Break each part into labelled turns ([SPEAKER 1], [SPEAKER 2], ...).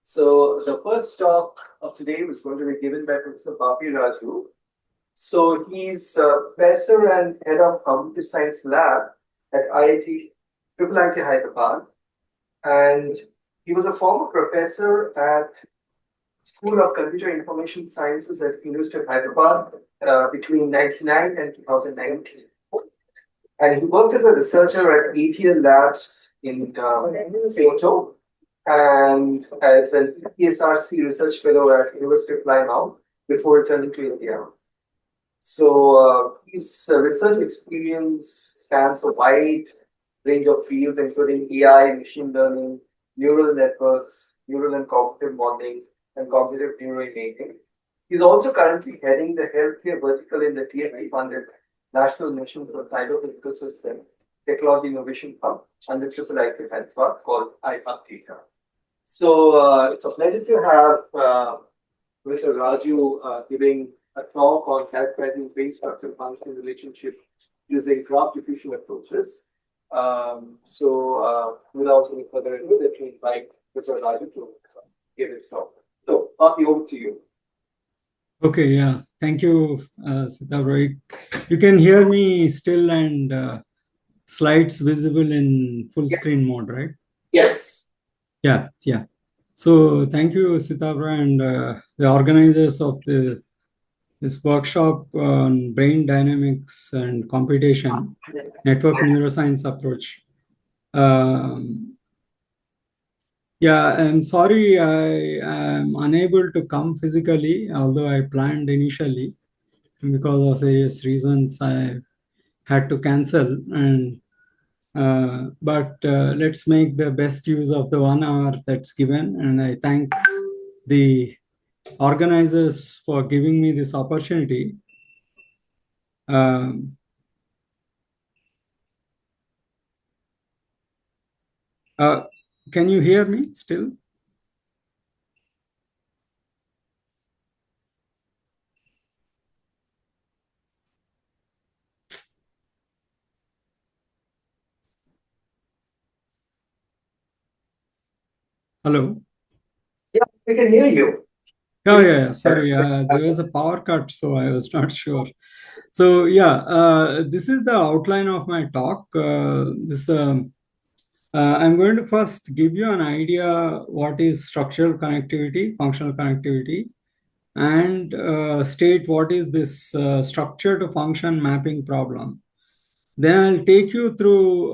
[SPEAKER 1] So the first talk of today was going to be given by Professor Bapi Raju. So he's professor and head of computer science lab at IIT Hyderabad, and he was a former professor at School of Computer Information Sciences at University of Hyderabad between 1999 and 2019. And he worked as a researcher at ATL Labs in Kyoto and as an ESRC research fellow at University of Plymouth before returning to India. So his research experience spans a wide range of fields, including AI, machine learning, neural networks, neural and cognitive modeling, and cognitive neuroimaging. He's also currently heading the healthcare vertical in the TFE-funded National Mission for Cyber-Physical System Technology Innovation Hub under IIIT Hyderabad called iHub Data. So it's a pleasure to have Mr. Raju giving a talk on characterizing brain structure-function relationship using graph diffusion approaches. Without any further ado, let me invite Mr. Raju to give his talk. So, Bapi, over to you.
[SPEAKER 2] Okay, yeah. Thank you, Siddharth. You can hear me still and slides visible in full screen mode, right?
[SPEAKER 1] Yes.
[SPEAKER 2] Yeah. So thank you, Siddharth, and the organizers of this workshop on brain dynamics and computation, network neuroscience approach. Yeah, I'm sorry I am unable to come physically, although I planned initially. Because of various reasons, I had to cancel. But let's make the best use of the 1 hour that's given. And I thank the organizers for giving me this opportunity. Can you hear me still? Hello?
[SPEAKER 1] Yeah, we can hear you.
[SPEAKER 2] Oh, yeah. Sorry. There was a power cut, so I was not sure. So, yeah, this is the outline of my talk. I'm going to first give you an idea what is structural connectivity, functional connectivity, and state what is this structure to function mapping problem. Then I'll take you through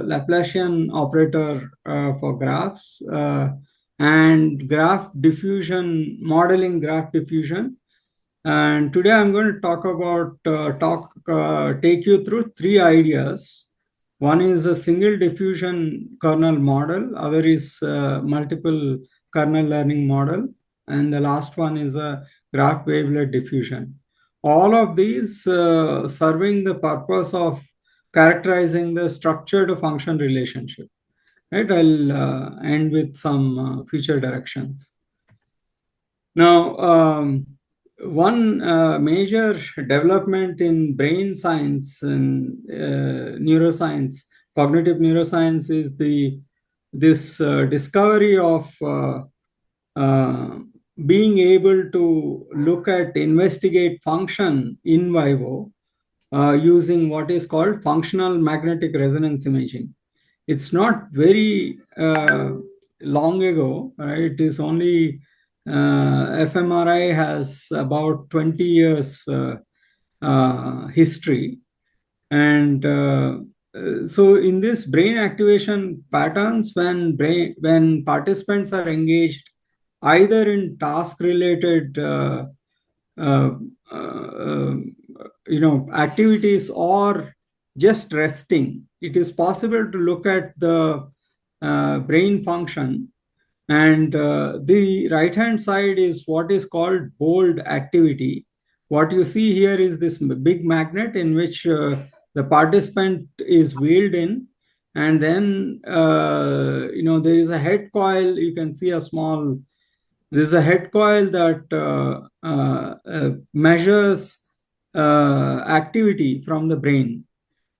[SPEAKER 2] Laplacian operator for graphs and graph diffusion, modeling graph diffusion. And today I'm going to talk about, take you through three ideas. One is a single diffusion kernel model, other is multiple kernel learning model, and the last one is a graph wavelet diffusion. All of these serving the purpose of characterizing the structure to function relationship. Right, I'll end with some future directions. Now, one major development in brain science and neuroscience, cognitive neuroscience, is this discovery of being able to look at investigate function in vivo using what is called functional magnetic resonance imaging. It's not very long ago, right? It is only fMRI has about 20 years history. And so in this brain activation patterns, when participants are engaged either in task related uh, uh, activities or just resting, it is possible to look at the brain function. And the right hand side is what is called bold activity. What you see here is this big magnet in which the participant is wheeled in, and then there is a head coil. You can see there's a head coil that measures activity from the brain.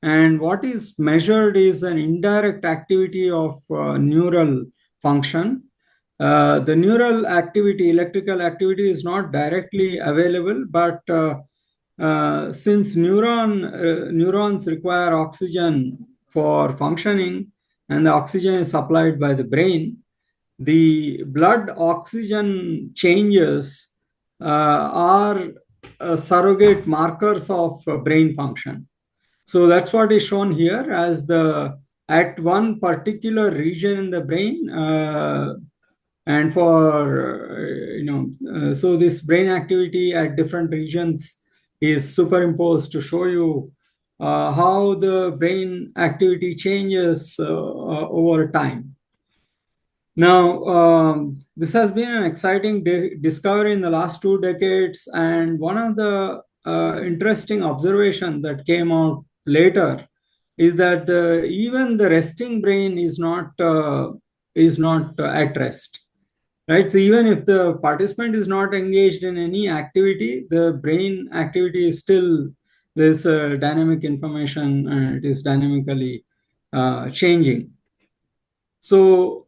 [SPEAKER 2] And what is measured is an indirect activity of neural function. The neural activity, electrical activity is not directly available, but since neurons require oxygen for functioning, and the oxygen is supplied by the brain, the blood oxygen changes are surrogate markers of brain function. So that's what is shown here as the at one particular region in the brain, and for so this brain activity at different regions is superimposed to show you how the brain activity changes over time. Now, this has been an exciting discovery in the last 2 decades, and one of the interesting observations that came out later is that even the resting brain is not at rest, right? So even if the participant is not engaged in any activity, the brain activity is still, there's dynamic information, and it is dynamically changing. So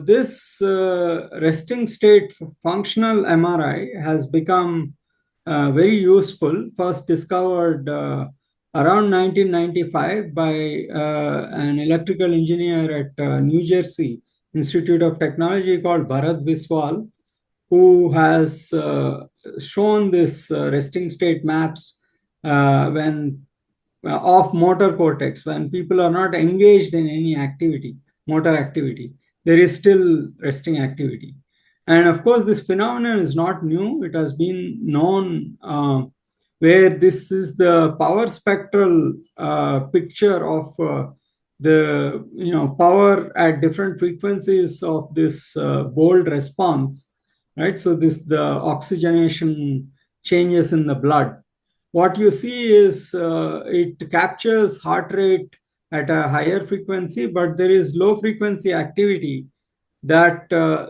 [SPEAKER 2] this resting state functional MRI has become very useful, first discovered around 1995 by an electrical engineer at New Jersey Institute of Technology called Bharat Biswal, who has shown this resting state maps when of motor cortex, when people are not engaged in any activity, motor activity, there is still resting activity. And of course, this phenomenon is not new. It has been known where this is the power spectral picture of the power at different frequencies of this bold response, right? So this the oxygenation changes in the blood. What you see is it captures heart rate at a higher frequency, but there is low frequency activity that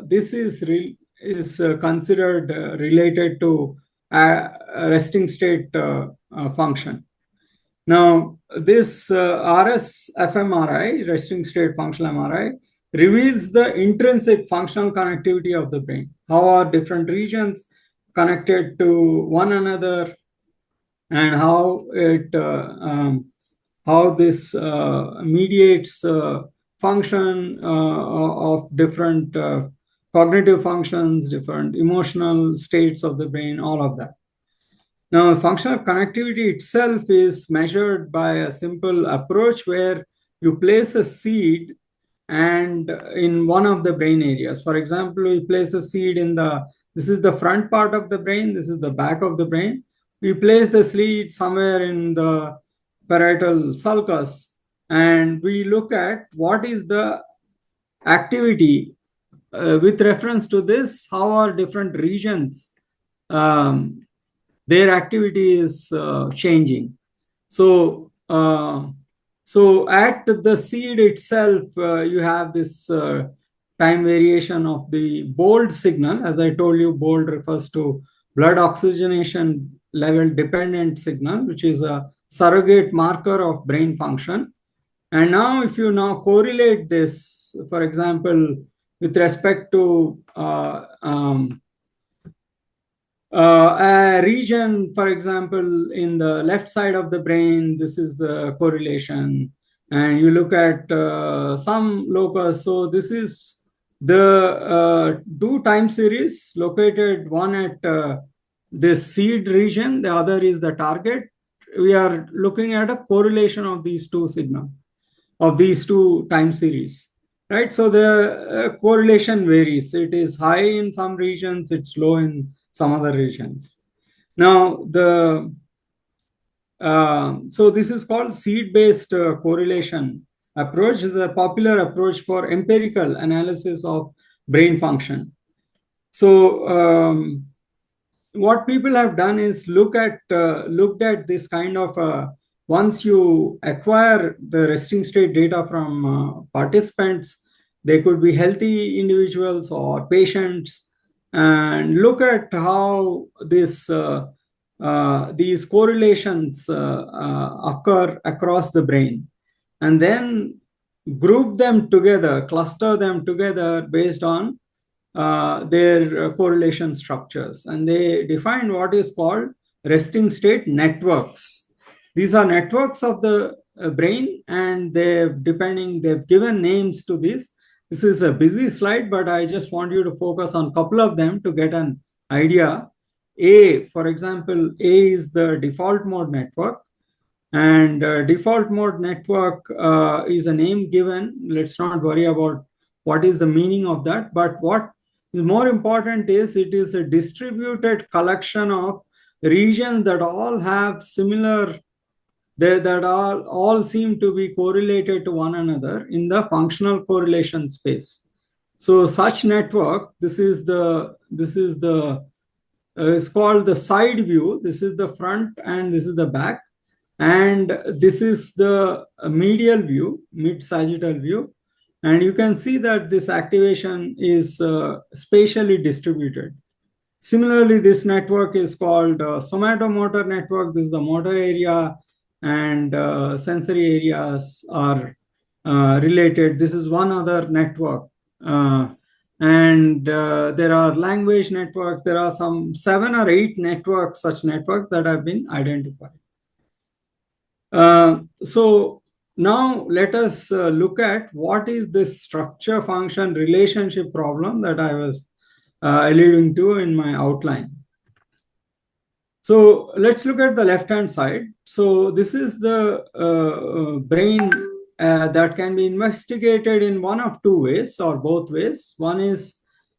[SPEAKER 2] this is considered related to a resting state function. Now, this RS fMRI, resting state functional MRI, reveals the intrinsic functional connectivity of the brain. How are different regions connected to one another, and how this mediates function of different cognitive functions, different emotional states of the brain, all of that. Now, functional connectivity itself is measured by a simple approach where you place a seed and in one of the brain areas. For example, we place a seed this is the front part of the brain, this is the back of the brain. We place the seed somewhere in the parietal sulcus, and we look at what is the activity with reference to this, how are different regions, their activity is changing. So at the seed itself, you have this time variation of the bold signal. As I told you, bold refers to blood oxygenation level dependent signal, which is a surrogate marker of brain function. And now if you now correlate this, for example, with respect to a region, for example, in the left side of the brain, this is the correlation. And you look at some locus. So this is the two time series located, one at this seed region, the other is the target. We are looking at a correlation of these two signals, of these two time series, right? So the correlation varies. It is high in some regions, it's low in some other regions. Now, so this is called seed-based correlation approach. Is a popular approach for empirical analysis of brain function. So what people have done is looked at this kind of once you acquire the resting state data from participants, they could be healthy individuals or patients, and look at how these correlations occur across the brain, and then group them together, cluster them together based on their correlation structures, and they defined what is called resting state networks. These are networks of the brain, and they've given names to these. This is a busy slide, but I just want you to focus on a couple of them to get an idea. A, for example, A is the default mode network, and default mode network is a name given. Let's not worry about what is the meaning of that, but what is more important is it is a distributed collection of regions that all have similar, that all seem to be correlated to one another in the functional correlation space. So such network, this is the it's called the side view. This is the front and this is the back, and this is the medial view, mid sagittal view, and you can see that this activation is spatially distributed. Similarly, this network is called somatomotor network. This is the motor area, and sensory areas are related. This is one other network. And there are language networks. There are some 7 or 8 networks, such networks that have been identified. So now let us look at what is this structure function relationship problem that I was alluding to in my outline. So let's look at the left-hand side. So this is the brain that can be investigated in one of 2 ways or both ways. One is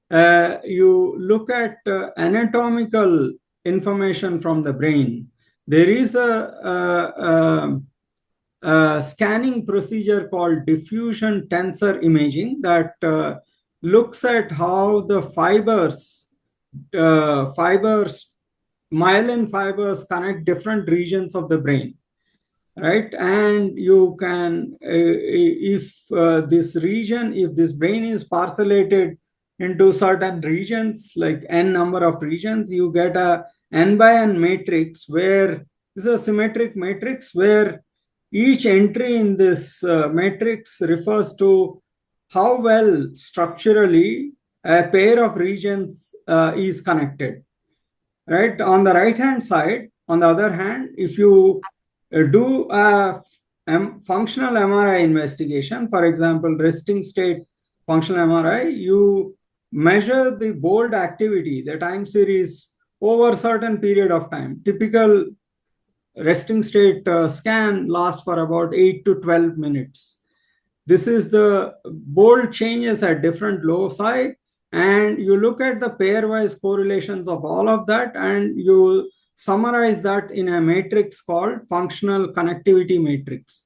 [SPEAKER 2] you look at anatomical information from the brain. There is a scanning procedure called diffusion tensor imaging that looks at how the myelin fibers connect different regions of the brain, right? And you can, if this brain is parcellated into certain regions, like n number of regions, you get a n by n matrix where this is a symmetric matrix where each entry in this matrix refers to how well structurally a pair of regions is connected. Right? On the right-hand side, on the other hand, if you do a functional MRI investigation, for example, resting state functional MRI, you measure the bold activity, the time series over a certain period of time. Typical resting state scan lasts for about 8 to 12 minutes. This is the bold changes at different loci, and you look at the pairwise correlations of all of that, and you summarize that in a matrix called functional connectivity matrix,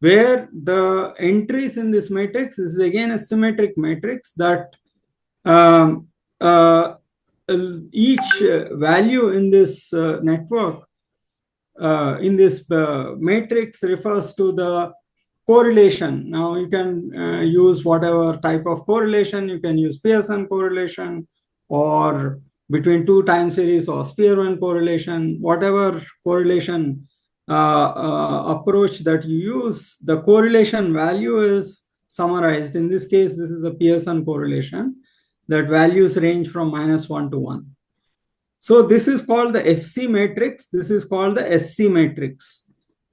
[SPEAKER 2] where the entries in this matrix is again a symmetric matrix that each value in this network, in this matrix refers to the correlation. Now you can use whatever type of correlation. You can use Pearson correlation or between 2 time series or Spearman correlation, whatever correlation approach that you use, the correlation value is summarized. In this case, this is a Pearson correlation that values range from -1 to 1. So this is called the FC matrix. This is called the SC matrix.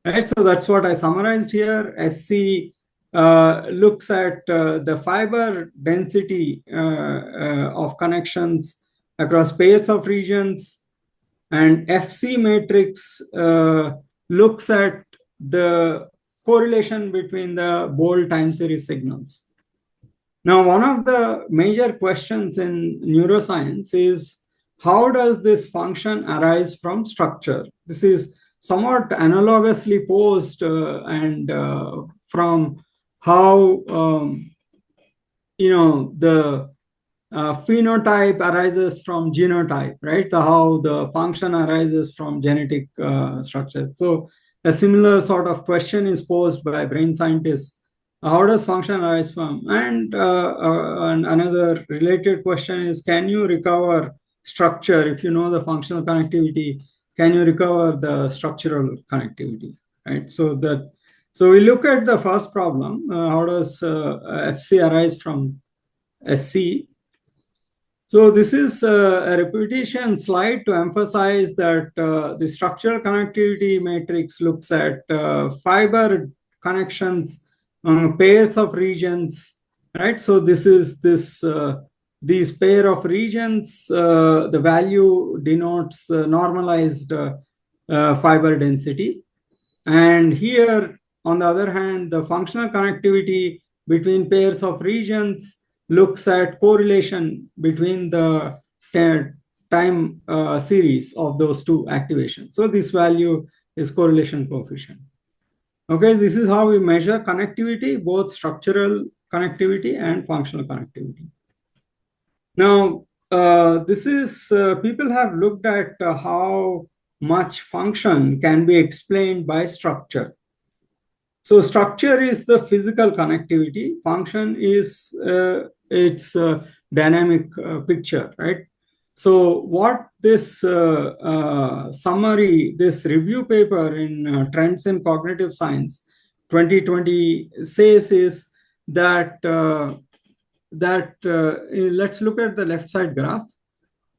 [SPEAKER 2] Right, so that's what I summarized here. SC looks at the fiber density of connections across pairs of regions, and FC matrix looks at the correlation between the bold time series signals. Now, one of the major questions in neuroscience is, how does this function arise from structure? This is somewhat analogously posed and from how the phenotype arises from genotype, right? How the function arises from genetic structure. So a similar sort of question is posed by brain scientists. How does function arise from? And another related question is, can you recover structure if you know the functional connectivity? Can you recover the structural connectivity, right? So we look at the first problem. How does FC arise from SC? So this is a repetition slide to emphasize that the structural connectivity matrix looks at fiber connections on pairs of regions, right? So this is these pair of regions. The value denotes normalized fiber density, and here, on the other hand, the functional connectivity between pairs of regions looks at correlation between the time series of those two activations. So this value is correlation coefficient. Okay, this is how we measure connectivity, both structural connectivity and functional connectivity. Now, this is people have looked at how much function can be explained by structure. So structure is the physical connectivity. Function is its dynamic picture, right? So what this summary, this review paper in Trends in Cognitive Science 2020 says is that let's look at the left side graph.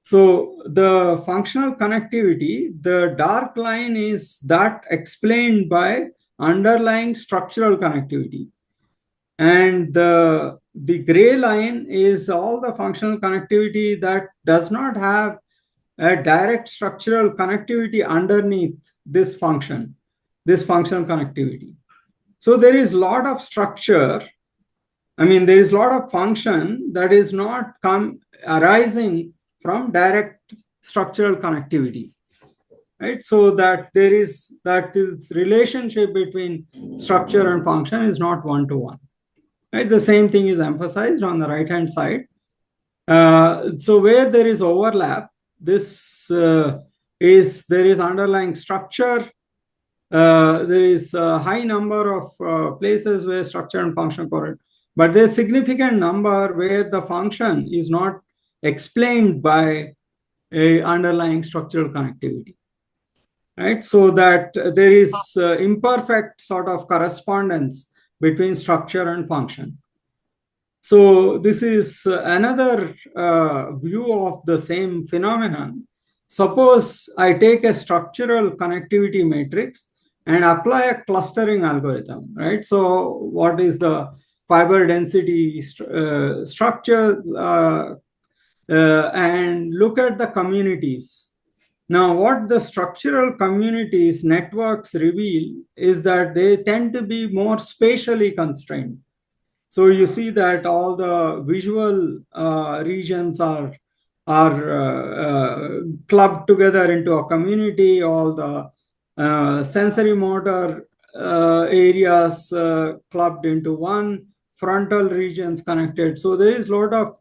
[SPEAKER 2] So the functional connectivity, the dark line is that explained by underlying structural connectivity. And the gray line is all the functional connectivity that does not have a direct structural connectivity underneath this function, this functional connectivity. So there is a lot of structure. I mean, there is a lot of function that is not arising from direct structural connectivity, right? So that this relationship between structure and function is not one-to-one, right? The same thing is emphasized on the right-hand side. So where there is overlap, there is underlying structure. There is a high number of places where structure and function correlate, but there's significant number where the function is not explained by a underlying structural connectivity, right? So that there is imperfect sort of correspondence between structure and function. So this is another view of the same phenomenon. Suppose I take a structural connectivity matrix and apply a clustering algorithm, right? So what is the fiber density structure and look at the communities. Now, what the structural communities networks reveal is that they tend to be more spatially constrained. So you see that all the visual regions are clubbed together into a community. All the sensory motor areas clubbed into one, frontal regions connected. So there is a lot of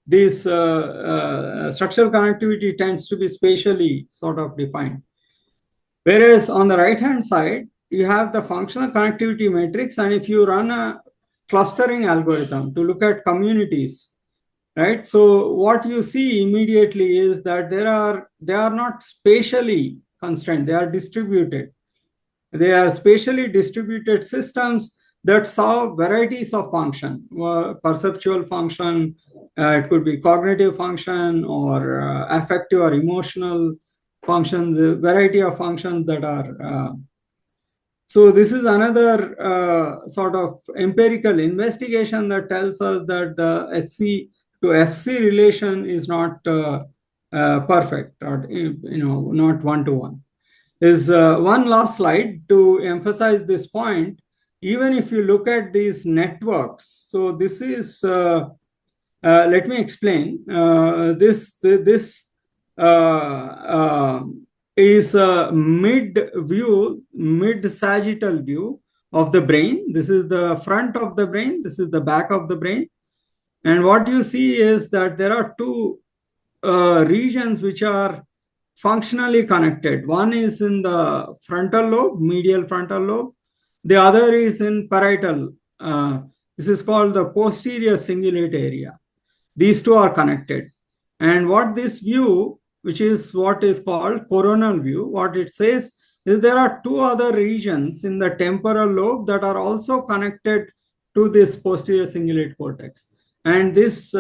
[SPEAKER 2] this structural connectivity tends to be spatially sort of defined. Whereas on the right-hand side, you have the functional connectivity matrix, and if you run a clustering algorithm to look at communities, right? So what you see immediately is that they are not spatially constrained, they are distributed. They are spatially distributed systems that solve varieties of function, perceptual function, it could be cognitive function or affective or emotional functions, a variety of functions that are. So this is another sort of empirical investigation that tells us that the SC to FC relation is not perfect or not one-to-one. Is one last slide to emphasize this point. Even if you look at these networks, so this is let me explain. This is a mid-sagittal view of the brain. This is the front of the brain. This is the back of the brain. And what you see is that there are two regions which are functionally connected. One is in the frontal lobe, medial frontal lobe. The other is in parietal. This is called the posterior cingulate area. These two are connected. And what this view, which is what is called coronal view, what it says is there are two other regions in the temporal lobe that are also connected to this posterior cingulate cortex. And this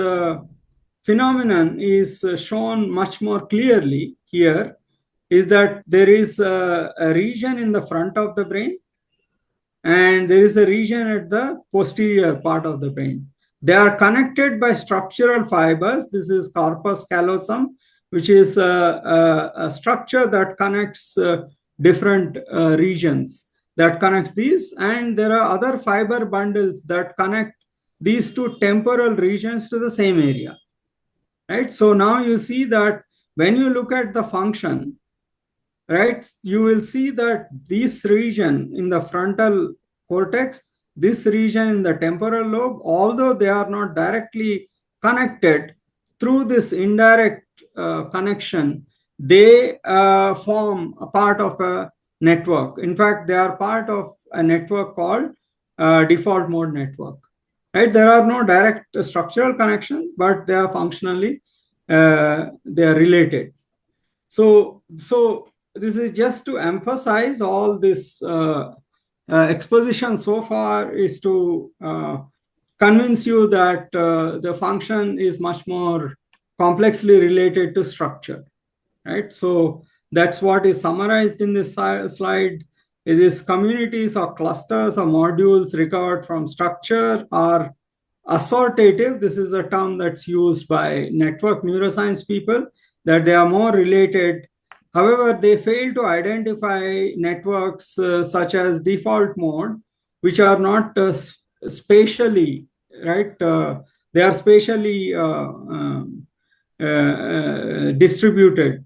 [SPEAKER 2] phenomenon is shown much more clearly here is that there is a region in the front of the brain and there is a region at the posterior part of the brain. They are connected by structural fibers. This is corpus callosum, which is a structure that connects different regions, that connects these. And there are other fiber bundles that connect these two temporal regions to the same area. Right? So now you see that when you look at the function, right, you will see that this region in the frontal cortex, this region in the temporal lobe, although they are not directly connected through this indirect connection, they form a part of a network. In fact, they are part of a network called default mode network. Right? There are no direct structural connections, but they are functionally they are related. So this is just to emphasize all this exposition so far is to convince you that the function is much more complexly related to structure, right? So that's what is summarized in this slide. It is communities or clusters or modules recovered from structure are assortative. This is a term that's used by network neuroscience people, that they are more related. However, they fail to identify networks such as default mode, which are not spatially, right? They are spatially distributed.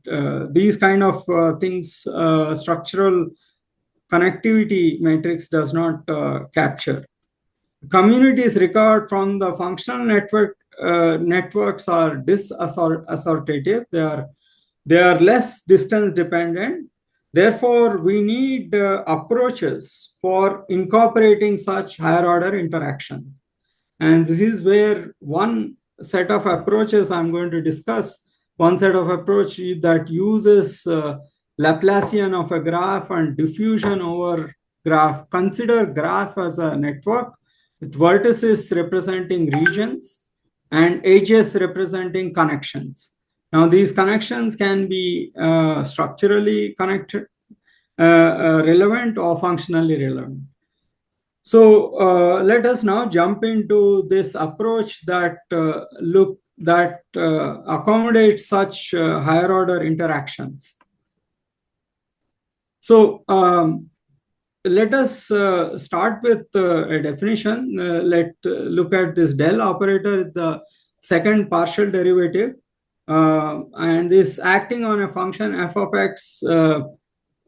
[SPEAKER 2] These kind of things, structural connectivity matrix does not capture. Communities recovered from the functional networks are disassortative. They are less distance dependent. Therefore, we need approaches for incorporating such higher order interactions. And this is where one set of approaches I'm going to discuss, one set of approach that uses Laplacian of a graph and diffusion over graph. Consider graph as a network with vertices representing regions and edges representing connections. Now, these connections can be structurally connected, relevant, or functionally relevant. So let us now jump into this approach that accommodates such higher order interactions. So let us start with a definition. Let's look at this del operator, the second partial derivative, and this acting on a function f of x,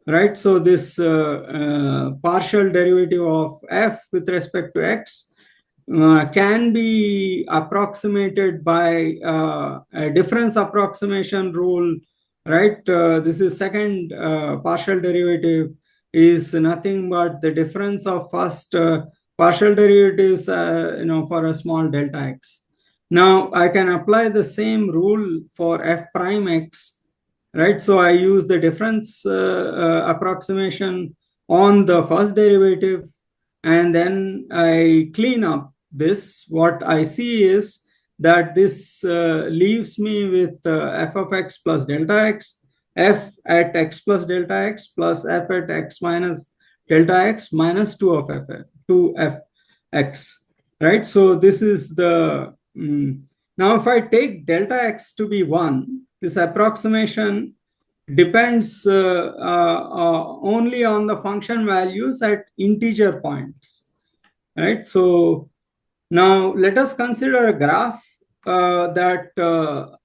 [SPEAKER 2] right? So this partial derivative of f with respect to x can be approximated by a difference approximation rule, right? This is second partial derivative is nothing but the difference of first partial derivatives, for a small delta x. Now I can apply the same rule for f prime x, right? So I use the difference approximation on the first derivative, and then I clean up this. What I see is that this leaves me with f of x plus delta x, f at x plus delta x plus f at x minus delta x minus 2 of f, 2fx, right? So this is the, now if I take delta x to be 1, this approximation depends only on the function values at integer points, right? So now let us consider a graph that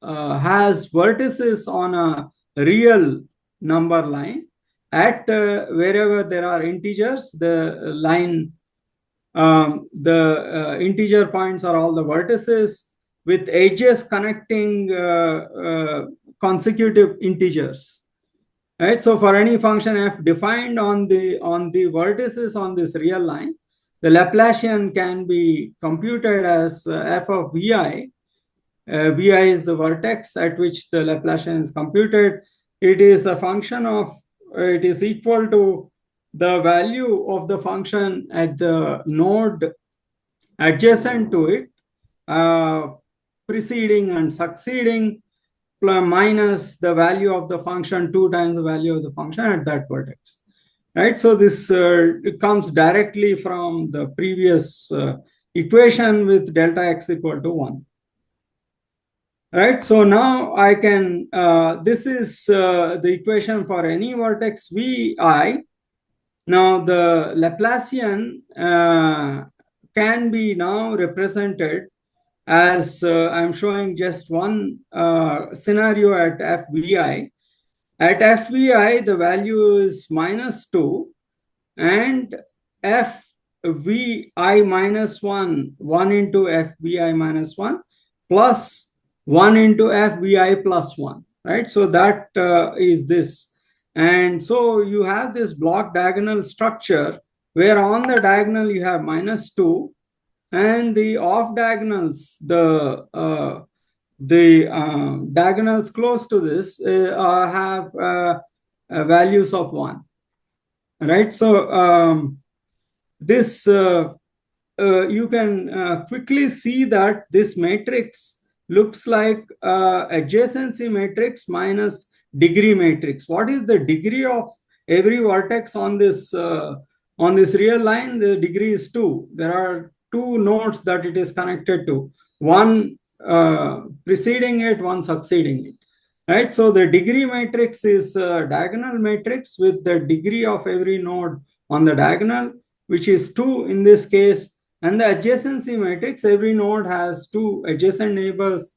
[SPEAKER 2] has vertices on a real number line at wherever there are integers. The line, the integer points are all the vertices with edges connecting consecutive integers, right? So for any function f defined on the vertices on this real line, the Laplacian can be computed as f of vi. Vi is the vertex at which the Laplacian is computed. It is a function of, it is equal to the value of the function at the node adjacent to it, preceding and succeeding minus the value of the function 2 times the value of the function at that vertex. Right, so this it comes directly from the previous equation with delta x equal to 1. Right, so now I can, this is the equation for any vertex vi. Now the Laplacian can be now represented as I'm showing just one scenario at fvi. At fvi, the value is -2, and fvi minus 1, 1 into fvi minus 1, plus 1 into fvi plus 1, right? So that is this. And so you have this block diagonal structure where on the diagonal you have -2, and the off diagonals, the diagonals close to this have values of 1. Right, so this you can quickly see that this matrix looks like adjacency matrix minus degree matrix. What is the degree of every vertex on this real line? The degree is 2. There are 2 nodes that it is connected to, one preceding it, one succeeding it. Right, so the degree matrix is a diagonal matrix with the degree of every node on the diagonal, which is 2 in this case. And the adjacency matrix, every node has 2 adjacent neighbors.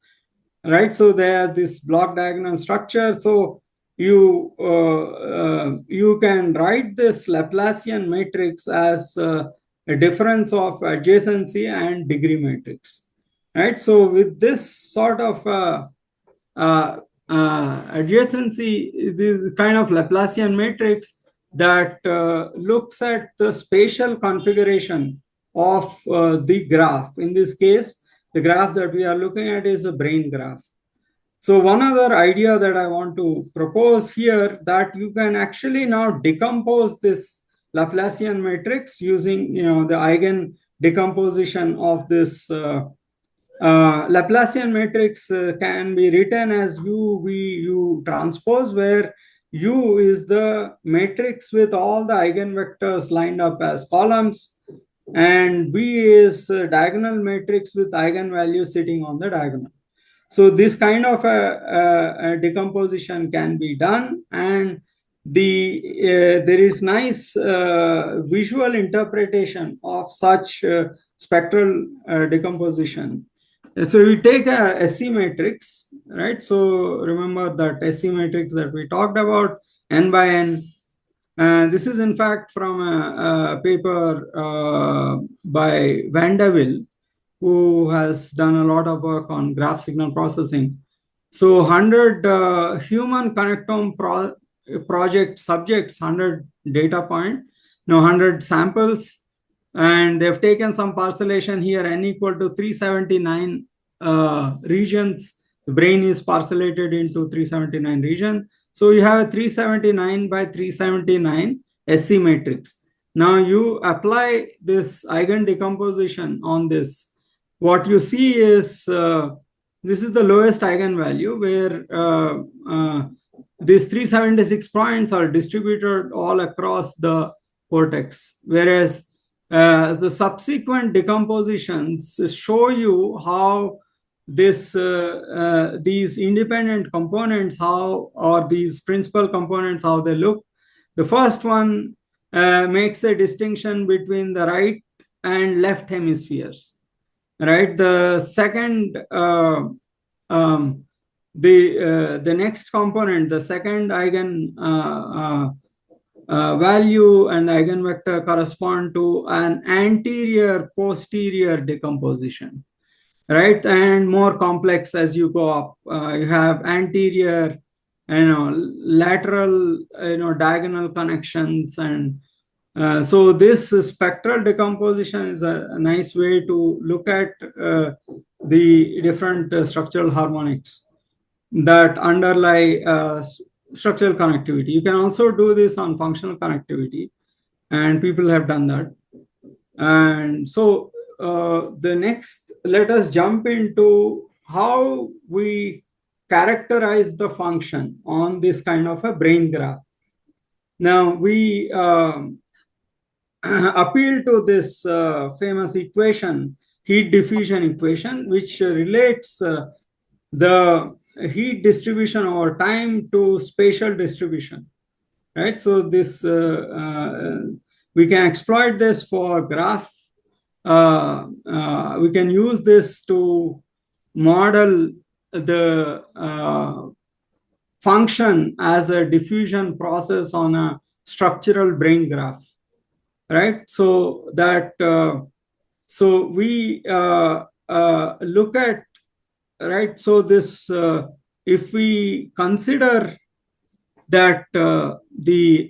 [SPEAKER 2] Right, so they have this block diagonal structure. So you can write this Laplacian matrix as a difference of adjacency and degree matrix. Right, so with this sort of adjacency, this kind of Laplacian matrix that looks at the spatial configuration of the graph. In this case, the graph that we are looking at is a brain graph. So one other idea that I want to propose here, that you can actually now decompose this Laplacian matrix using the eigen decomposition of this Laplacian matrix can be written as U V U transpose, where U is the matrix with all the eigenvectors lined up as columns, and V is a diagonal matrix with eigenvalues sitting on the diagonal. So this kind of a decomposition can be done, and there is nice visual interpretation of such spectral decomposition. So we take a SE matrix, right? So remember that SE matrix that we talked about, n by n. This is in fact from a paper by Vandeville, who has done a lot of work on graph signal processing. So 100 human connectome project subjects, 100 data point, 100 samples, and they've taken some parcellation here, n equal to 379 regions. The brain is parcellated into 379 regions. So you have a 379 by 379 SC matrix. Now you apply this eigen decomposition on this. What you see is this is the lowest eigenvalue, where these 376 points are distributed all across the cortex, whereas the subsequent decompositions show you how these independent components, or these principal components, how they look. The first one makes a distinction between the right and left hemispheres. Right. The second, the next component, the second eigen value and eigenvector correspond to an anterior posterior decomposition, right? And more complex as you go up. You have anterior, lateral, diagonal connections, and so this spectral decomposition is a nice way to look at the different structural harmonics that underlie structural connectivity. You can also do this on functional connectivity, and people have done that. And so the next, let us jump into how we characterize the function on this kind of a brain graph. Now we appeal to this famous equation, heat diffusion equation, which relates the heat distribution over time to spatial distribution, right? So this we can exploit this for graph. We can use this to model the function as a diffusion process on a structural brain graph, right? So that so we look at, right? So this if we consider that the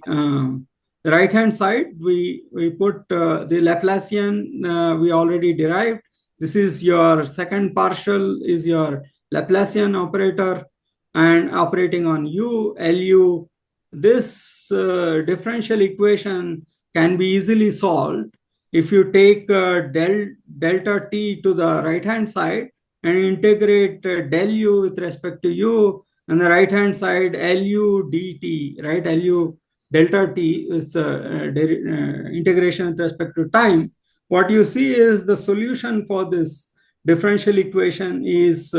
[SPEAKER 2] right hand side, we put the Laplacian we already derived. This is your second partial is your Laplacian operator and operating on u, Lu. This differential equation can be easily solved if you take delta t to the right hand side and integrate del u with respect to u, and the right hand side Lu dt, right? Lu delta t is integration with respect to time. What you see is the solution for this differential equation is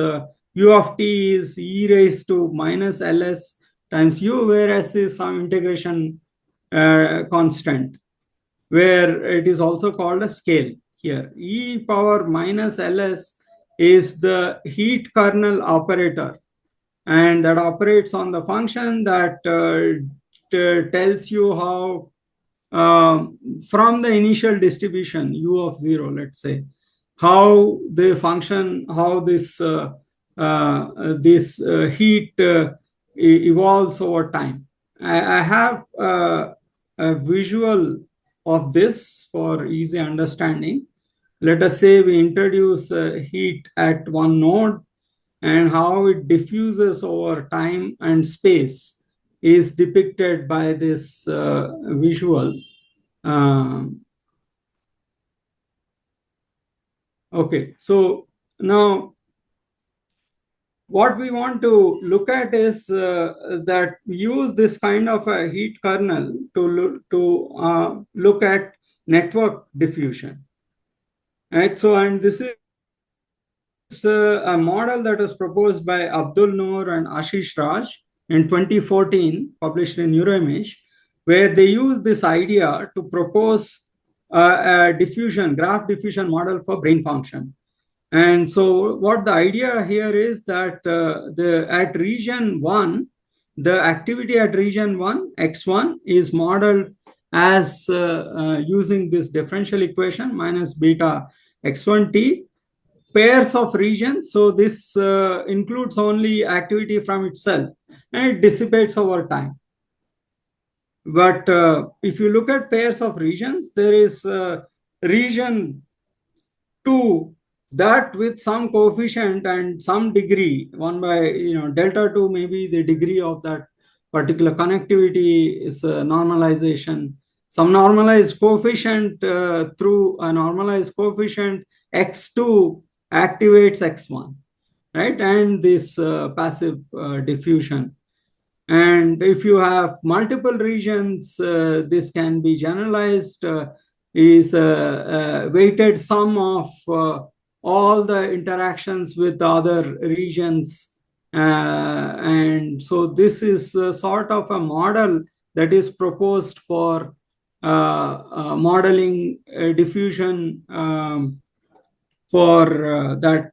[SPEAKER 2] u of t is e raised to minus ls times u, whereas is some integration constant, where it is also called a scale here. E power minus ls is the heat kernel operator, and that operates on the function that tells you how from the initial distribution u of 0, let's say, how the function, how this heat evolves over time. I have a visual of this for easy understanding. Let us say we introduce heat at one node, and how it diffuses over time and space is depicted by this visual. Okay, so now what we want to look at is that we use this kind of a heat kernel to look at network diffusion, right? So, and this is a model that was proposed by Abdul Noor and Ashish Raj in 2014, published in Neuroimage, where they use this idea to propose a graph diffusion model for brain function. And so what the idea here is that at region 1, the activity at region 1, x1, is modeled as using this differential equation minus beta x1t, pairs of regions. So this includes only activity from itself, and it dissipates over time. But if you look at pairs of regions, there is region 2 that with some coefficient and some degree, 1 by delta 2, maybe the degree of that particular connectivity is a normalization. Some normalized coefficient through a normalized coefficient x2 activates x1, right? And this passive diffusion. And if you have multiple regions, this can be generalized, is a weighted sum of all the interactions with the other regions. And so this is sort of a model that is proposed for modeling diffusion for that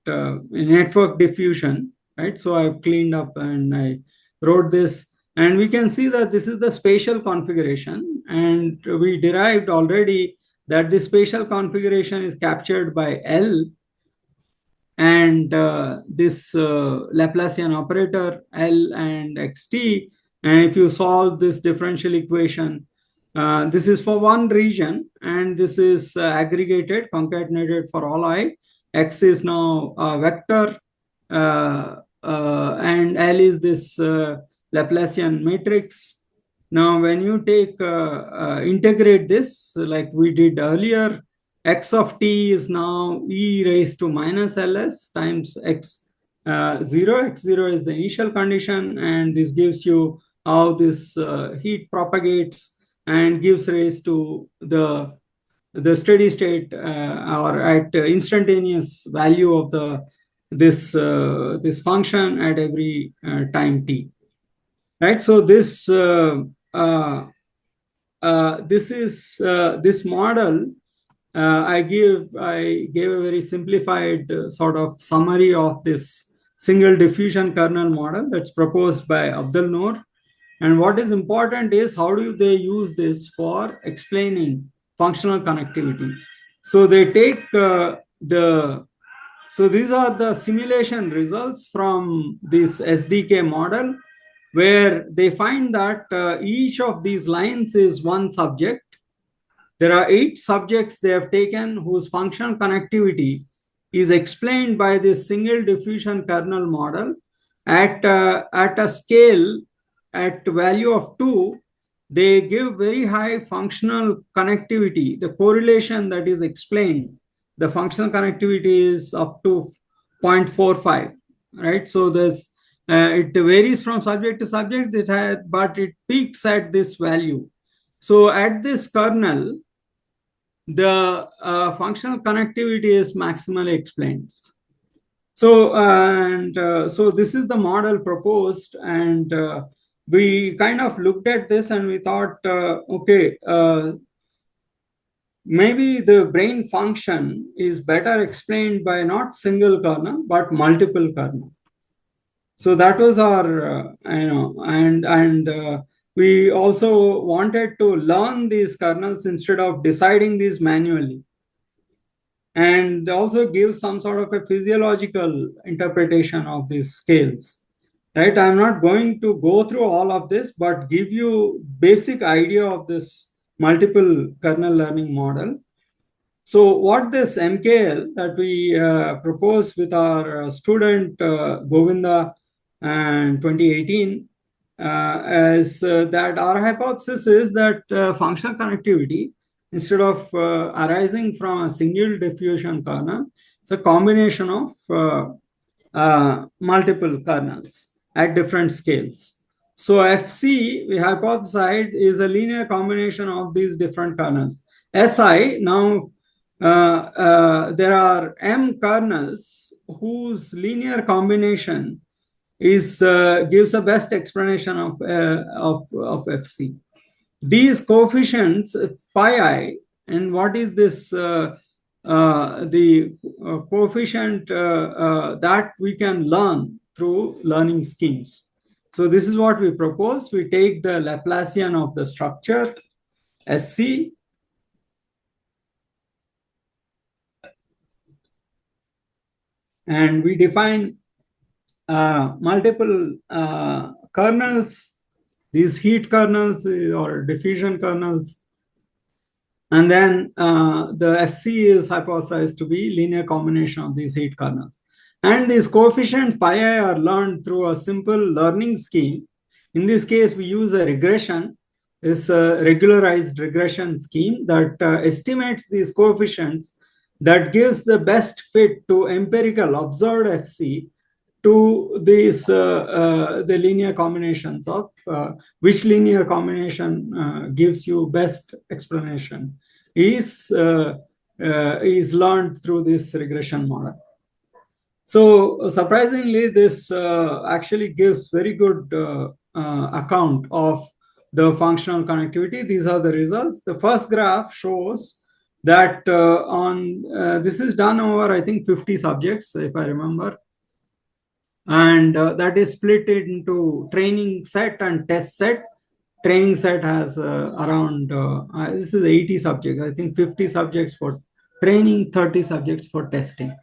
[SPEAKER 2] network diffusion, right? So I've cleaned up and I wrote this, and we can see that this is the spatial configuration, and we derived already that the spatial configuration is captured by L, and this Laplacian operator L and xt. And if you solve this differential equation, this is for one region, and this is aggregated, concatenated for all I. X is now a vector, and L is this Laplacian matrix. Now, when you take integrate this like we did earlier, x of t is now e raised to minus ls times x 0, x0 is the initial condition, and this gives you how this heat propagates and gives rise to the steady state or at instantaneous value of this function at every time t, right? So this model, I gave a very simplified sort of summary of this single diffusion kernel model that's proposed by Abdul Noor. And what is important is how do they use this for explaining functional connectivity. So they take so these are the simulation results from this SDK model, where they find that each of these lines is one subject. There are 8 subjects they have taken whose functional connectivity is explained by this single diffusion kernel model at a scale at value of 2. They give very high functional connectivity. The correlation that is explained, the functional connectivity is up to 0.45, right? So it varies from subject to subject, but it peaks at this value. So at this kernel, the functional connectivity is maximally explained. So so this is the model proposed, and we kind of looked at this and we thought, okay, maybe the brain function is better explained by not single kernel but multiple kernel. So that was our and we also wanted to learn these kernels instead of deciding these manually, and also give some sort of a physiological interpretation of these scales, right? I'm not going to go through all of this, but give you basic idea of this multiple kernel learning model. So what this MKL that we proposed with our student Govinda in 2018 is that our hypothesis is that functional connectivity, instead of arising from a single diffusion kernel, it's a combination of multiple kernels at different scales. So FC, we hypothesized, is a linear combination of these different kernels. SI, now there are M kernels whose linear combination is gives a best explanation of FC. These coefficients phi I, and what is this the coefficient that we can learn through learning schemes. So this is what we propose. We take the Laplacian of the structure SC, and we define multiple kernels, these heat kernels or diffusion kernels, and then the FC is hypothesized to be linear combination of these heat kernels. And these coefficients pi I are learned through a simple learning scheme. In this case, we use a regression. It's a regularized regression scheme that estimates these coefficients, that gives the best fit to empirical observed FC to these the linear combinations of which linear combination gives you best explanation is learned through this regression model. So surprisingly, this actually gives very good account of the functional connectivity. These are the results. The first graph shows that this is done over, I think, 50 subjects, if I remember. And that is split into training set and test set. Training set has around, this is 80 subjects, I think 50 subjects for training, 30 subjects for testing.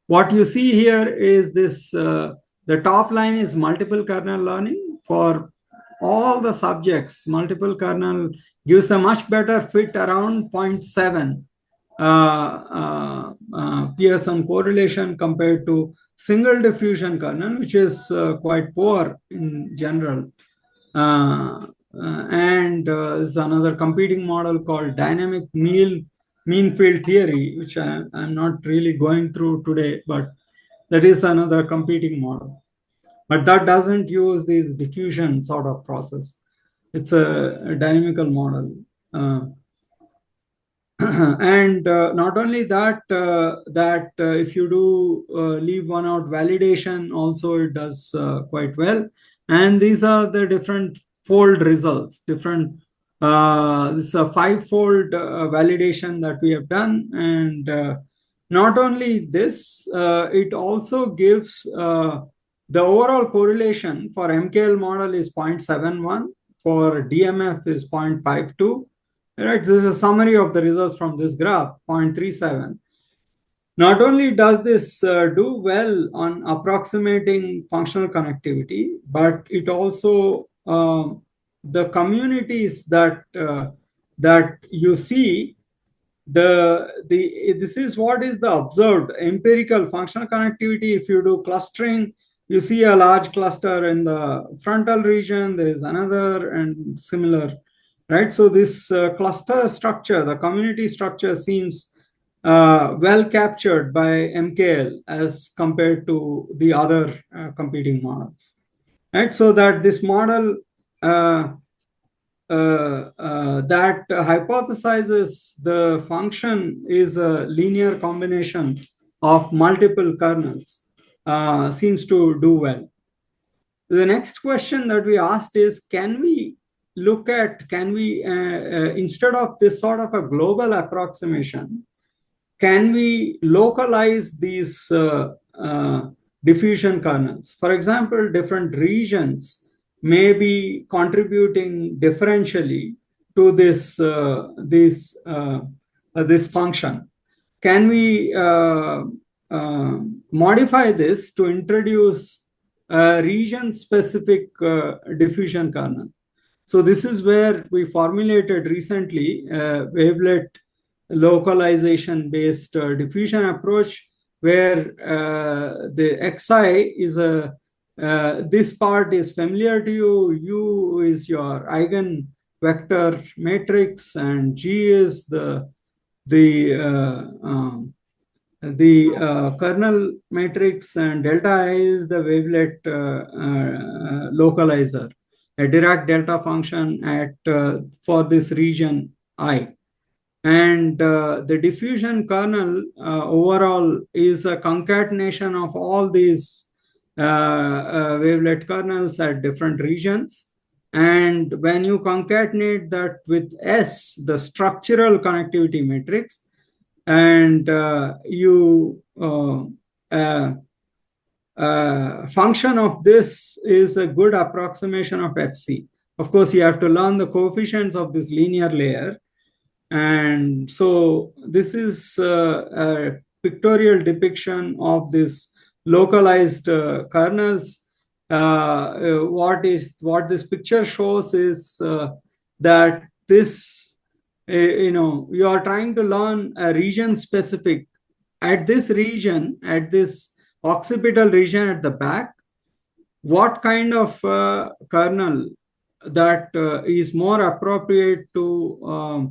[SPEAKER 2] What you see here is this, the top line is multiple kernel learning. For all the subjects, multiple kernel gives a much better fit around 0.7 Pearson correlation compared to single diffusion kernel, which is quite poor in general. And there's another competing model called dynamic mean field theory, which I'm not really going through today, but That is another competing model. But that doesn't use this diffusion sort of process. It's a dynamical model. And not only that, if you do leave one out, validation also it does quite well. And these are the different fold results, different. This is a five-fold validation that we have done, and not only this, it also gives the overall correlation for MKL model is 0.71, for DMF is 0.52. Right, this is a summary of the results from this graph, 0.37. Not only does this do well on approximating functional connectivity, but it also, the communities that you see, this is what is the observed empirical functional connectivity. If you do clustering, you see a large cluster in the frontal region, there is another and similar. Right, so this cluster structure, the community structure, seems well captured by MKL as compared to the other competing models. Right, so that this model that hypothesizes the function is a linear combination of multiple kernels seems to do well. The next question that we asked is, can we instead of this sort of a global approximation, can we localize these diffusion kernels? For example, different regions may be contributing differentially to this function. Can we modify this to introduce a region-specific diffusion kernel? So this is where we formulated recently wavelet localization-based diffusion approach, where the xi is this part is familiar to you. U is your eigenvector matrix, and G is the kernel matrix, and delta I is the wavelet localizer, a Dirac delta function at for this region I. And the diffusion kernel overall is a concatenation of all these wavelet kernels at different regions. And when you concatenate that with S, the structural connectivity matrix, and function of this is a good approximation of FC. Of course, you have to learn the coefficients of this linear layer. And so this is a pictorial depiction of this localized kernels. What this picture shows is that this, you are trying to learn a region specific at this region, at this occipital region at the back, what kind of kernel that is more appropriate to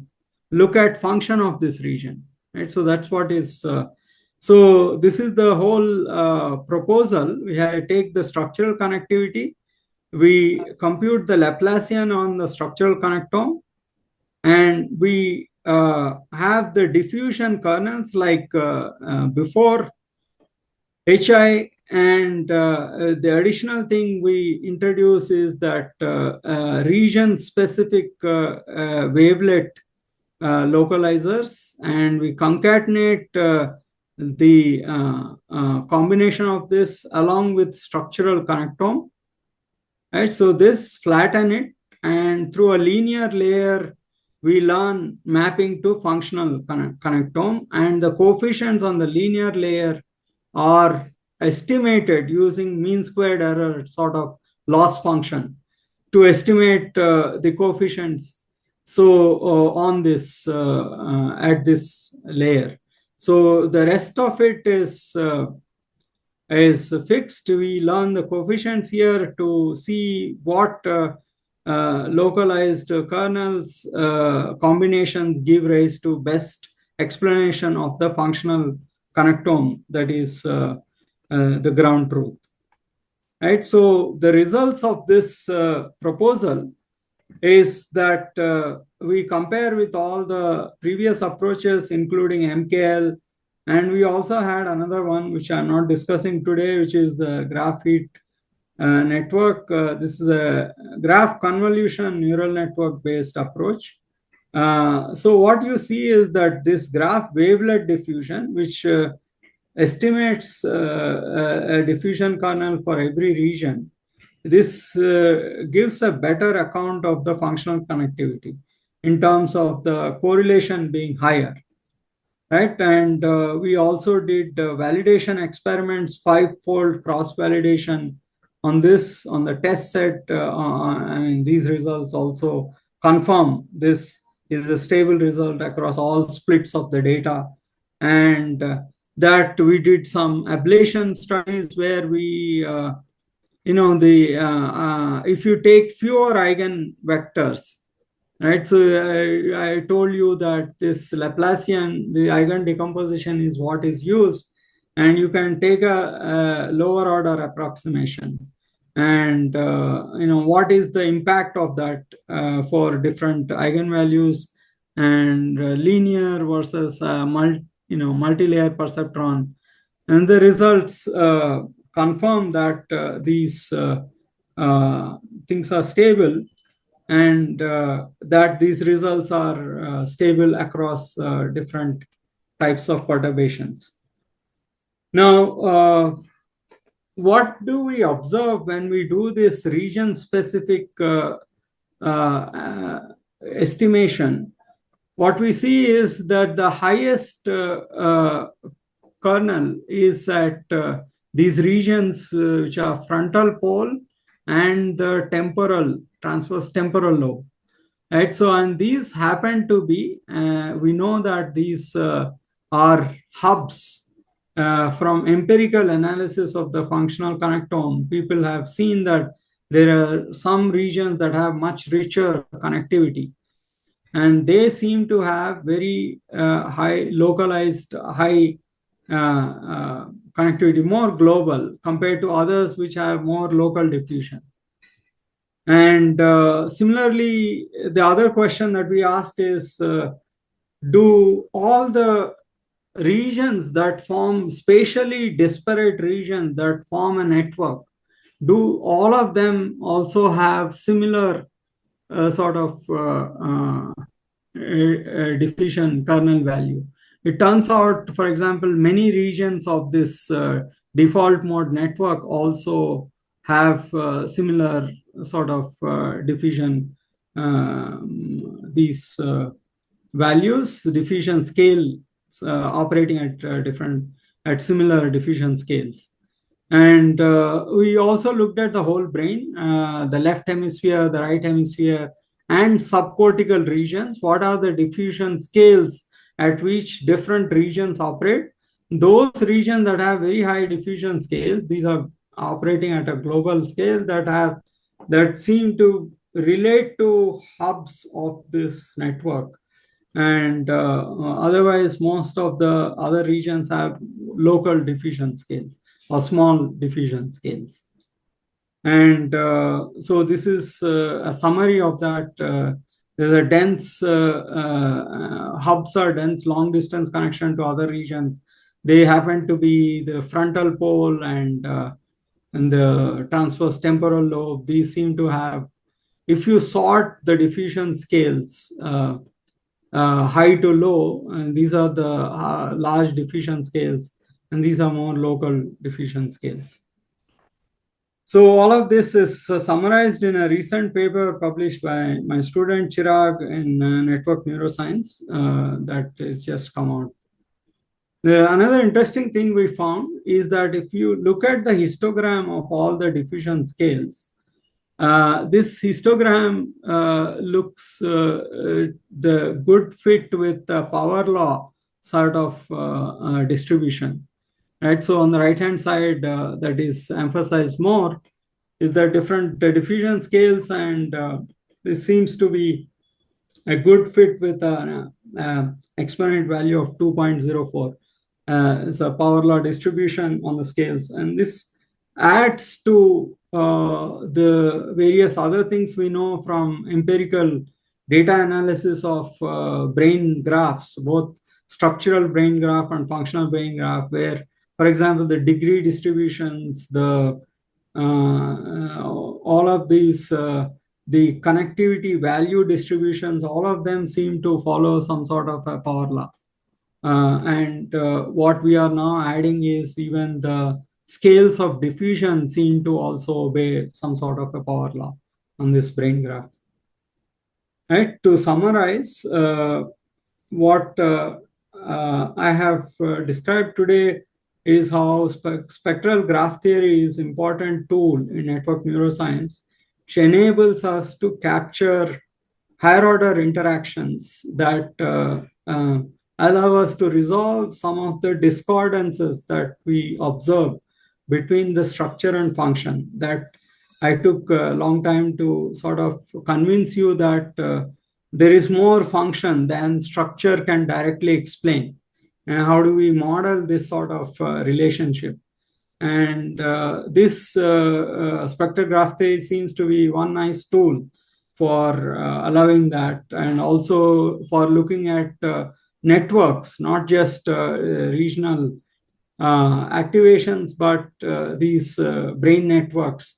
[SPEAKER 2] look at function of this region, right? So that's what is, so this is the whole proposal. We take the structural connectivity, we compute the Laplacian on the structural connectome, and we have the diffusion kernels like before HI, and the additional thing we introduce is that region-specific wavelet localizers, and we concatenate the combination of this along with structural connectome. Right, so this flatten it, and through a linear layer, we learn mapping to functional connectome, and the coefficients on the linear layer are estimated using mean squared error sort of loss function to estimate the coefficients. So on this at this layer, so the rest of it is fixed. We learn the coefficients here to see what localized kernels combinations give rise to best explanation of the functional connectome that is the ground truth. Right? So the results of this proposal is that we compare with all the previous approaches, including MKL, and we also had another one which I'm not discussing today, which is the graphite network. This is a graph convolution neural network based approach. So what you see is that this graph wavelet diffusion, which estimates a diffusion kernel for every region, this gives a better account of the functional connectivity in terms of the correlation being higher, right? And we also did validation experiments, five-fold cross-validation on this, on the test set. I mean, these results also confirm this is a stable result across all splits of the data. And that we did some ablation studies where we if you take fewer eigenvectors, right? So I told you that this Laplacian, the eigen decomposition is what is used, and you can take a lower order approximation. And what is the impact of that for different eigenvalues and linear versus multi-layer perceptron, and the results confirm that these things are stable, and that these results are stable across different types of perturbations. Now, what do we observe when we do this region-specific estimation? What we see is that the highest kernel is at these regions which are frontal pole and the transverse temporal lobe, right? So, and these happen to be, we know that these are hubs from empirical analysis of the functional connectome. People have seen that there are some regions that have much richer connectivity, and they seem to have very high localized, high connectivity, more global compared to others which have more local diffusion. And similarly, the other question that we asked is, do all the regions that form spatially disparate regions that form a network, do all of them also have similar sort of diffusion kernel value? It turns out, for example, many regions of this default mode network also have similar sort of diffusion, these values, the diffusion scale operating at similar diffusion scales. And we also looked at the whole brain, the left hemisphere, the right hemisphere, and subcortical regions. What are the diffusion scales at which different regions operate? Those regions that have very high diffusion scales, these are operating at a global scale, that seem to relate to hubs of this network. And otherwise, most of the other regions have local diffusion scales or small diffusion scales. And so this is a summary of that. There's a dense, hubs are dense long distance connection to other regions. They happen to be the frontal pole and the transverse temporal lobe. These seem to have, if you sort the diffusion scales, high to low, and these are the large diffusion scales, and these are more local diffusion scales. So all of this is summarized in a recent paper published by my student Chirag in Network Neuroscience that has just come out. Another interesting thing we found is that if you look at the histogram of all the diffusion scales, this histogram looks the good fit with the power law sort of distribution, right? So on the right-hand side, that is emphasized more, is the different diffusion scales, and this seems to be a good fit with an exponent value of 2.04. It's a power law distribution on the scales. And this adds to the various other things we know from empirical data analysis of brain graphs, both structural brain graph and functional brain graph, where, for example, the degree distributions, all of these, the connectivity value distributions, all of them seem to follow some sort of a power law. And what we are now adding is even the scales of diffusion seem to also obey some sort of a power law on this brain graph. Right? To summarize, what I have described today is how spectral graph theory is an important tool in network neuroscience, which enables us to capture higher order interactions that allow us to resolve some of the discordances that we observe between the structure and function. That I took a long time to sort of convince you that there is more function than structure can directly explain. And how do we model this sort of relationship? And this spectrograph theory seems to be one nice tool for allowing that, and also for looking at networks, not just regional activations, but these brain networks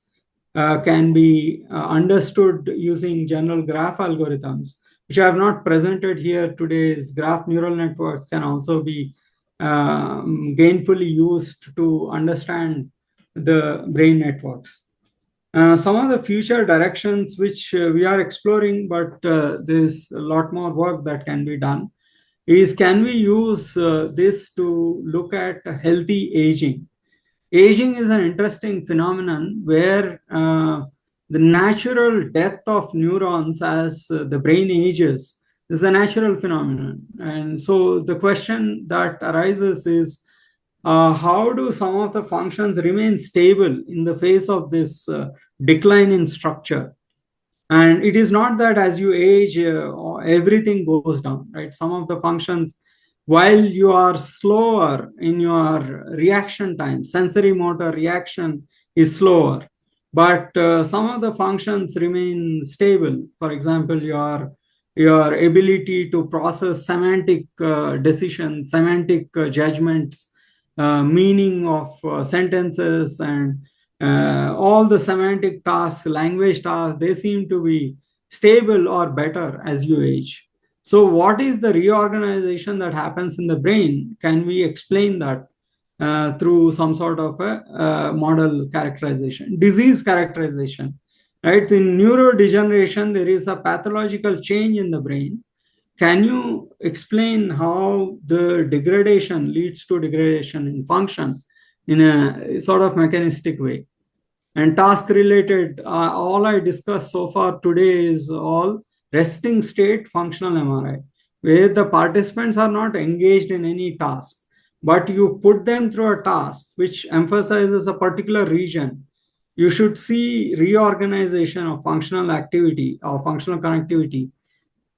[SPEAKER 2] can be understood using general graph algorithms, which I have not presented here. Today's graph neural networks can also be gainfully used to understand the brain networks. Some of the future directions which we are exploring, but there's a lot more work that can be done, is can we use this to look at healthy aging? Aging is an interesting phenomenon where the natural death of neurons as the brain ages is a natural phenomenon. And so the question that arises is, how do some of the functions remain stable in the face of this decline in structure? And it is not that as you age, everything goes down, right? Some of the functions, while you are slower in your reaction time, sensory motor reaction is slower, but some of the functions remain stable. For example, your ability to process semantic decisions, semantic judgments, meaning of sentences, and all the semantic tasks, language tasks, they seem to be stable or better as you age. So, what is the reorganization that happens in the brain? Can we explain that through some sort of a model characterization, disease characterization? Right? In neurodegeneration, there is a pathological change in the brain. Can you explain how the degradation leads to degradation in function in a sort of mechanistic way? And task related, all I discussed so far today is all resting state functional MRI, where the participants are not engaged in any task, but you put them through a task which emphasizes a particular region. You should see reorganization of functional activity or functional connectivity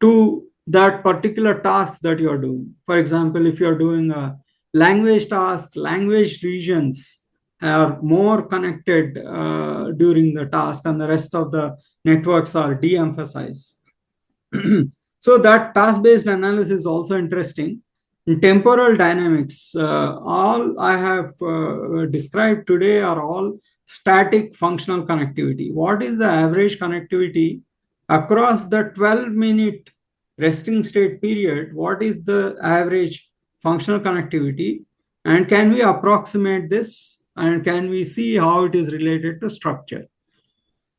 [SPEAKER 2] to that particular task that you're doing. For example, if you're doing a language task, language regions are more connected during the task, and the rest of the networks are de-emphasized. So that task-based analysis is also interesting. In temporal dynamics, all I have described today are all static functional connectivity. What is the average connectivity across the 12-minute resting state period? What is the average functional connectivity? And can we approximate this? And can we see how it is related to structure?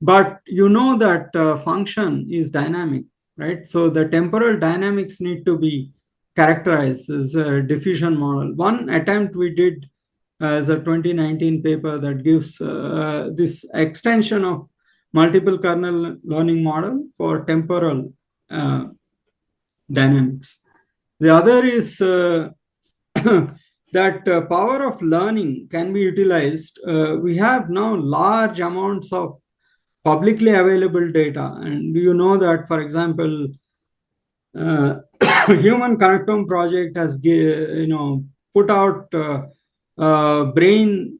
[SPEAKER 2] But you know that function is dynamic, right? So the temporal dynamics need to be characterized as a diffusion model. One attempt we did as a 2019 paper that gives this extension of multiple kernel learning model for temporal dynamics. The other is that power of learning can be utilized. We have now large amounts of publicly available data, and you know that, for example, Human Connectome project has put out brain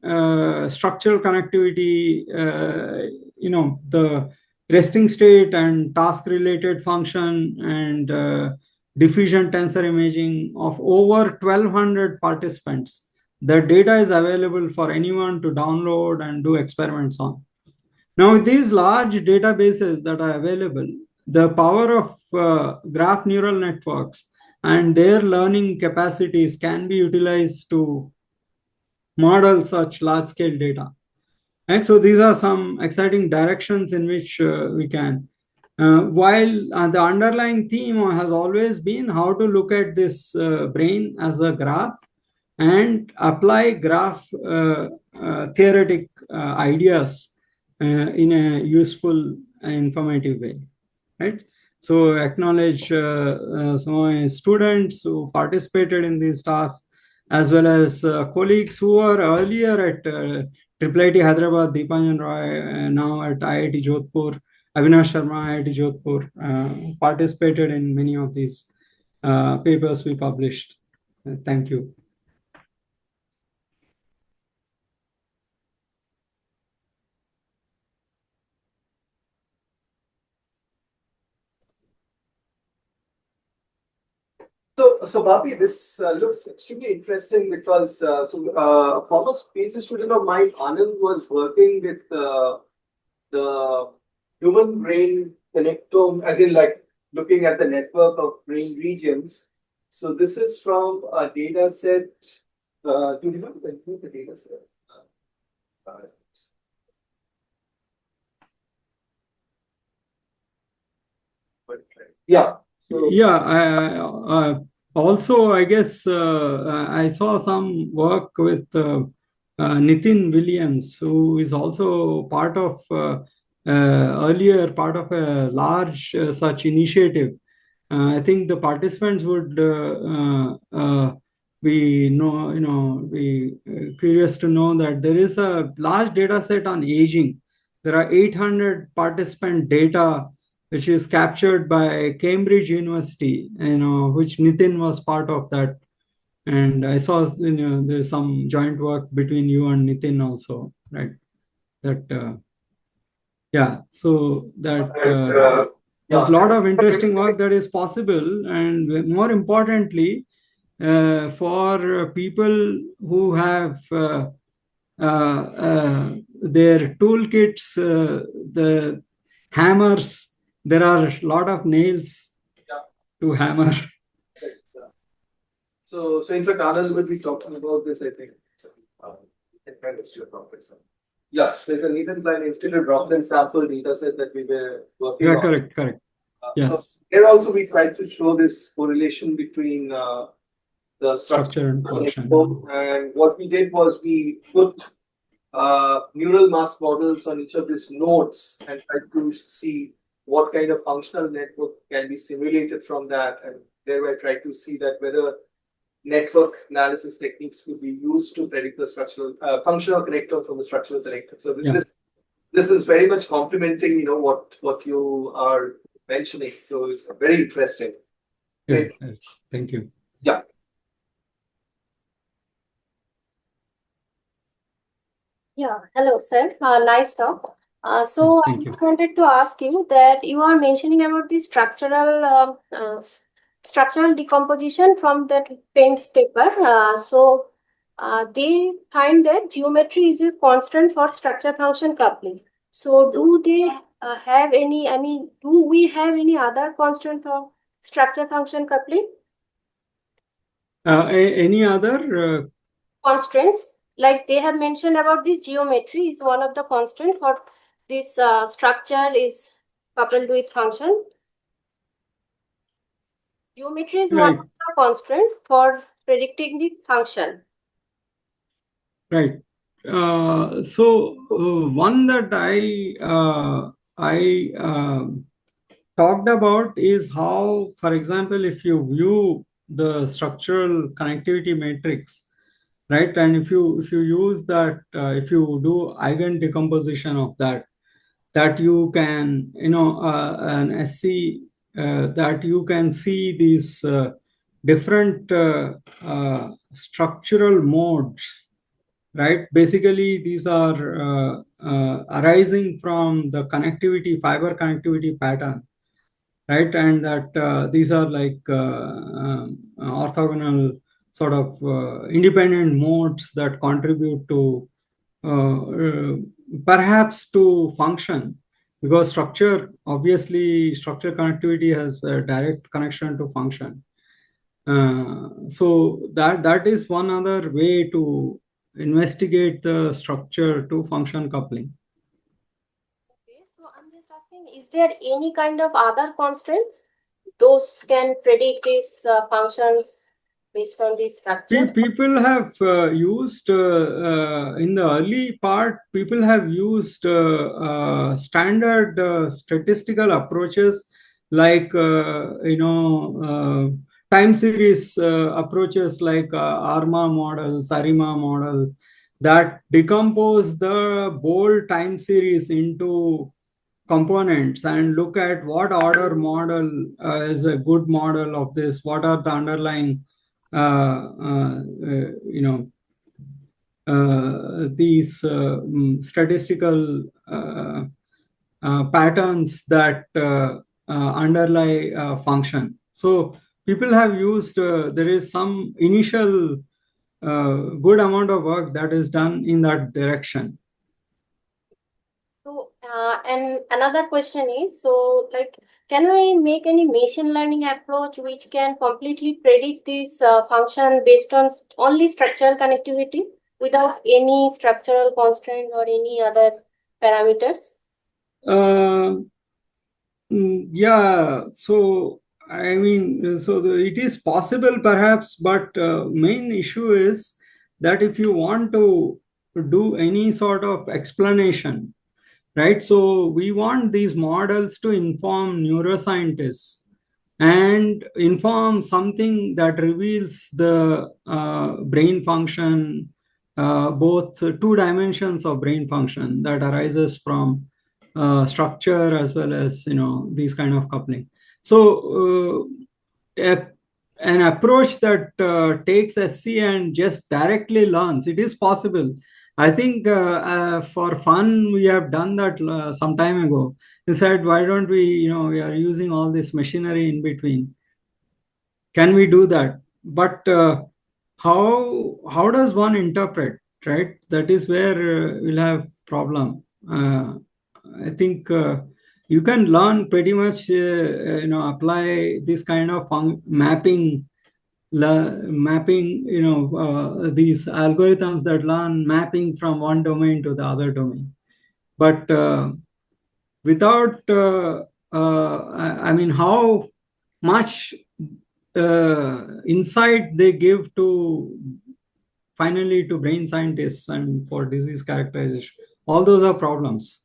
[SPEAKER 2] structural connectivity, the resting state and task related function and diffusion tensor imaging of over 1200 participants. The data is available for anyone to download and do experiments on. Now, with these large databases that are available, the power of graph neural networks and their learning capacities can be utilized to model such large scale data. Right? So these are some exciting directions in which we can. While the underlying theme has always been how to look at this brain as a graph and apply graph theoretic ideas in a useful and informative way, right? So acknowledge some of my students who participated in these tasks, as well as colleagues who were earlier at IIIT Hyderabad, Deepanjan Roy, now at IIT Jodhpur, Avinash Sharma, IIT Jodhpur, participated in many of these papers we published. Thank you.
[SPEAKER 1] So Bobby, this looks extremely interesting because a former PhD student of mine, Anand, was working with the human brain connectome, as in like looking at the network of brain regions. So this is from a data set. Do you remember the data set? Yeah. So
[SPEAKER 2] yeah, also, I guess I saw some work with Nitin Williams, who is also part of earlier part of a large such initiative. I think the participants would be curious to know that there is a large data set on aging. There are 800 participant data which is captured by Cambridge University, which Nitin was part of that. And I saw, there's some joint work between you and Nitin also, right? That, yeah, so that there's a lot of interesting work that is possible. And more importantly, for people who have their toolkits, the hammers, there are a lot of nails to hammer.
[SPEAKER 1] So in fact, Anand will be talking about this, I think. Yeah, so the Nathan Klein Institute Droplet sample data set that we were working on.
[SPEAKER 2] Correct. Yes.
[SPEAKER 1] So here also we tried to show this correlation between the
[SPEAKER 2] structure and function.
[SPEAKER 1] And what we did was we put neural mass models on each of these nodes and tried to see what kind of functional network can be simulated from that, and thereby try to see that whether network analysis techniques could be used to predict the structural functional connector from the structural connector. So this is very much complementing, what you are mentioning. So it's very interesting.
[SPEAKER 2] Yeah, thank you.
[SPEAKER 1] Yeah.
[SPEAKER 3] Yeah, hello, sir. Nice talk. So I just wanted to ask you that you are mentioning about the structural decomposition from that Payne's paper. They find that geometry is a constant for structure function coupling. So do they have any, do we have any other constant for structure function coupling?
[SPEAKER 2] Any other
[SPEAKER 3] constraints? Like they have mentioned about this geometry is one of the constant for this structure is coupled with function. Geometry is one of the constraint for predicting the function.
[SPEAKER 2] Right. So one that I talked about is how, for example, if you view the structural connectivity matrix, right, and if you use that, if you do eigen decomposition of that you can, an SC, that you can see these different structural modes, right? Basically, these are arising from the connectivity, fiber connectivity pattern, right? And that these are like orthogonal sort of independent modes that contribute to perhaps to function, because obviously structure connectivity has a direct connection to function. So that is one other way to investigate the structure to function coupling.
[SPEAKER 3] Okay, so I'm just asking, is there any kind of other constraints those can predict these functions based on the structure?
[SPEAKER 2] People have used in the early part. People have used standard statistical approaches like time series approaches like ARMA models, ARIMA models that decompose the bold time series into components and look at what order model is a good model of this, what are the underlying you know these statistical patterns that underlie function. So people have used there is some initial good amount of work that is done in that direction.
[SPEAKER 3] So, and another question is, so like, can we make any machine learning approach which can completely predict this function based on only structural connectivity without any structural constraint or any other parameters?
[SPEAKER 2] Yeah, so I mean, it is possible perhaps, but main issue is that if you want to do any sort of explanation, right? So we want these models to inform neuroscientists and inform something that reveals the brain function, both two dimensions of brain function that arises from structure as well as these kind of coupling. So an approach that takes SC and just directly learns, it is possible. I think for fun we have done that some time ago. We said, why don't we are using all this machinery in between. Can we do that? But how does one interpret, right? That is where we'll have problem. I think you can learn pretty much, apply this kind of mapping, these algorithms that learn mapping from one domain to the other domain. But without, I mean, how much insight they give to finally to brain scientists and for disease characterization, all those are problems.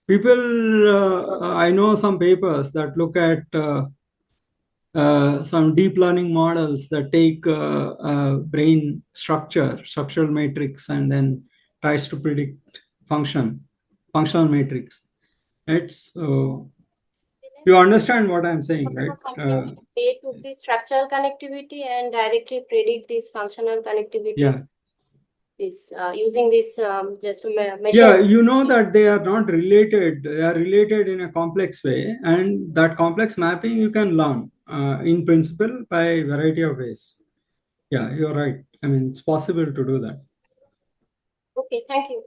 [SPEAKER 2] People, I know some papers that look at some deep learning models that take brain structural matrix, and then tries to predict functional matrix. Right? So you understand what I'm saying, right?
[SPEAKER 3] They took the structural connectivity and directly predict this functional connectivity.
[SPEAKER 2] Yeah.
[SPEAKER 3] This using this just to measure.
[SPEAKER 2] Yeah, you know that they are not related. They are related in a complex way, and that complex mapping you can learn in principle by a variety of ways. Yeah, you're right. I mean, it's possible to do that.
[SPEAKER 3] Okay, thank you.